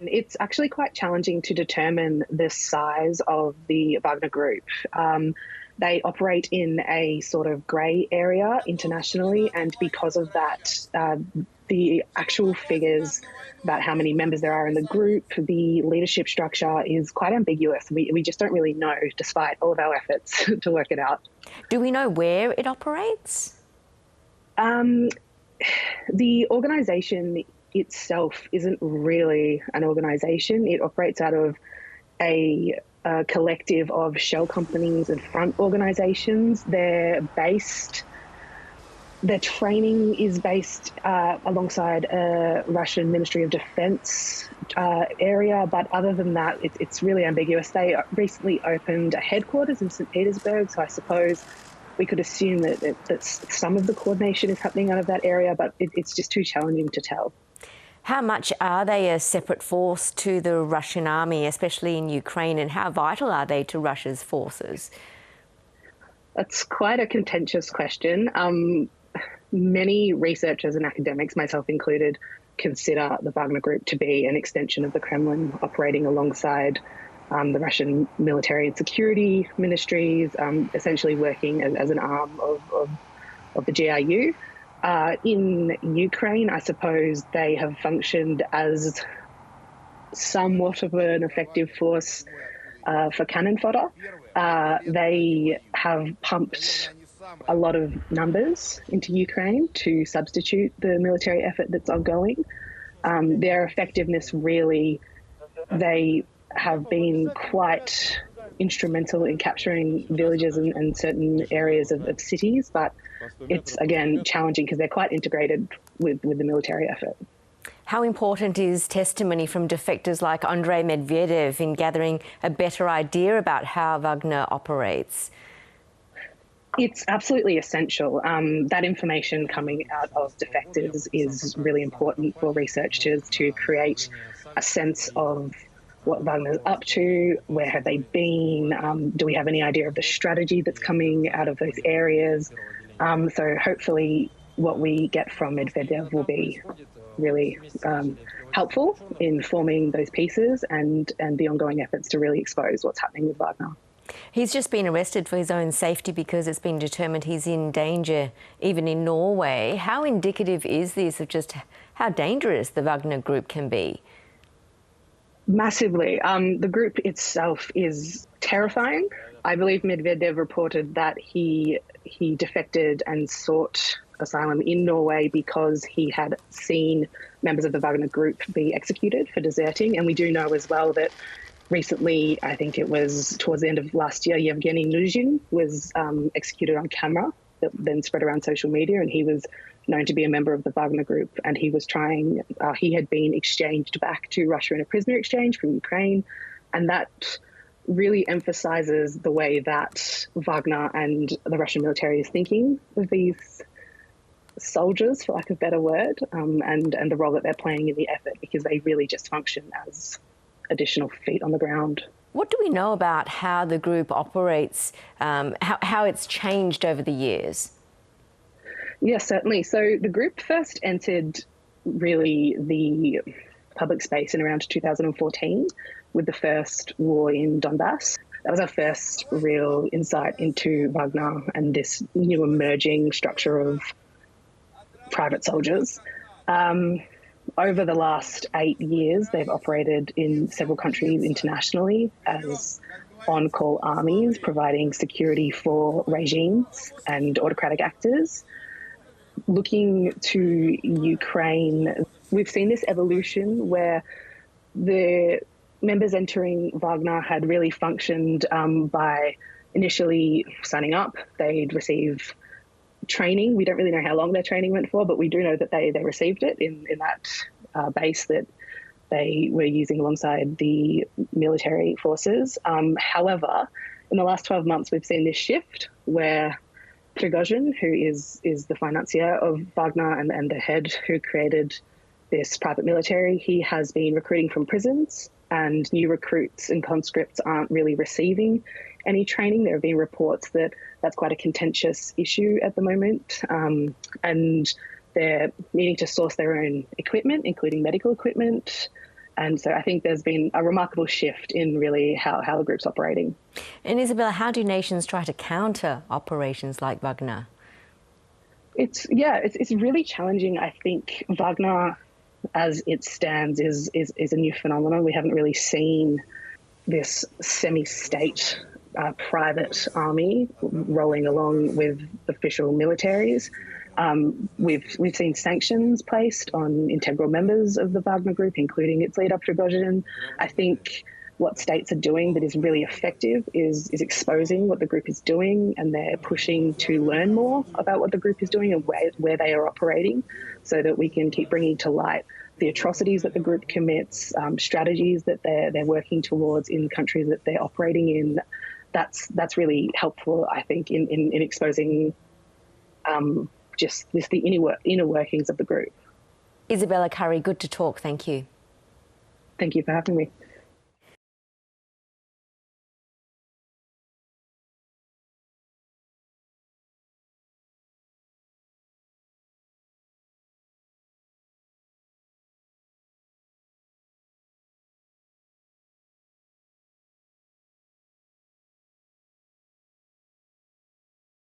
It's actually quite challenging to determine the size of the Wagner group. They operate in a sort of grey area internationally, and because of that, the actual figures about how many members there are in the group, the leadership structure is quite ambiguous. We just don't really know, despite all of our efforts to work it out. Do we know where it operates? The organisation itself isn't really an organisation. It operates out of a collective of shell companies and front organisations. Their training is based alongside a Russian Ministry of Defense area, but other than that, it's really ambiguous. They recently opened a headquarters in St. Petersburg, so I suppose we could assume that some of the coordination is happening out of that area, but it's just too challenging to tell. How much are they a separate force to the Russian army, especially in Ukraine, and how vital are they to Russia's forces? That's quite a contentious question. Many researchers and academics, myself included, consider the Wagner Group to be an extension of the Kremlin, operating alongside the Russian military and security ministries, essentially working as an arm of the GRU. In Ukraine, I suppose they have functioned as somewhat of an effective force for cannon fodder. They have pumped a lot of numbers into Ukraine to substitute the military effort that's ongoing. Their effectiveness really, they have been quite instrumental in capturing villages and certain areas of cities, but it's, again, challenging because they're quite integrated with the military effort. How important is testimony from defectors like Andrei Medvedev in gathering a better idea about how Wagner operates? It's absolutely essential. That information coming out of defectors is really important for researchers to create a sense of what Wagner's up to, where have they been, do we have any idea of the strategy that's coming out of those areas. So hopefully what we get from Medvedev will be really helpful in forming those pieces and the ongoing efforts to really expose what's happening with Wagner. He's just been arrested for his own safety because it's been determined he's in danger, even in Norway. How indicative is this of just how dangerous the Wagner Group can be? Massively. The group itself is terrifying. I believe Medvedev reported that he defected and sought asylum in Norway because he had seen members of the Wagner Group be executed for deserting. And we do know as well that recently, I think it was towards the end of last year, Yevgeny Nuzhin was executed on camera, that then spread around social media, and he was known to be a member of the Wagner Group, and he was he had been exchanged back to Russia in a prisoner exchange from Ukraine, and that really emphasizes the way that Wagner and the Russian military is thinking of these soldiers, for lack of a better word, and the role that they're playing in the effort, because they really just function as additional feet on the ground. What do we know about how the group operates, how it's changed over the years? Yes, certainly. So the group first entered really the public space in around 2014 with the first war in Donbass. That was our first real insight into Wagner and this new emerging structure of private soldiers. Over the last 8 years, they've operated in several countries internationally as on-call armies, providing security for regimes and autocratic actors. Looking to Ukraine, we've seen this evolution where the members entering Wagner had really functioned by initially signing up. They'd receive training. We don't really know how long their training went for, but we do know that they received it in that base that they were using alongside the military forces. However, in the last 12 months, we've seen this shift where Prigozhin, who is the financier of Wagner and the head who created this private military, he has been recruiting from prisons, and new recruits and conscripts aren't really receiving any training. There have been reports that that's quite a contentious issue at the moment, and they're needing to source their own equipment, including medical equipment, And so I think there's been a remarkable shift in really how the group's operating. And Isabella, how do nations try to counter operations like Wagner? It's really challenging. I think Wagner, as it stands, is a new phenomenon. We haven't really seen this semi-state private army rolling along with official militaries. We've seen sanctions placed on integral members of the Wagner Group, including its leader Prigozhin. I think what states are doing that is really effective is exposing what the group is doing, and they're pushing to learn more about what the group is doing and where they are operating, so that we can keep bringing to light the atrocities that the group commits, strategies that they're working towards in countries that they're operating in. That's really helpful, I think, in exposing just the inner workings of the group. Isabella Currie, good to talk. Thank you. Thank you for having me.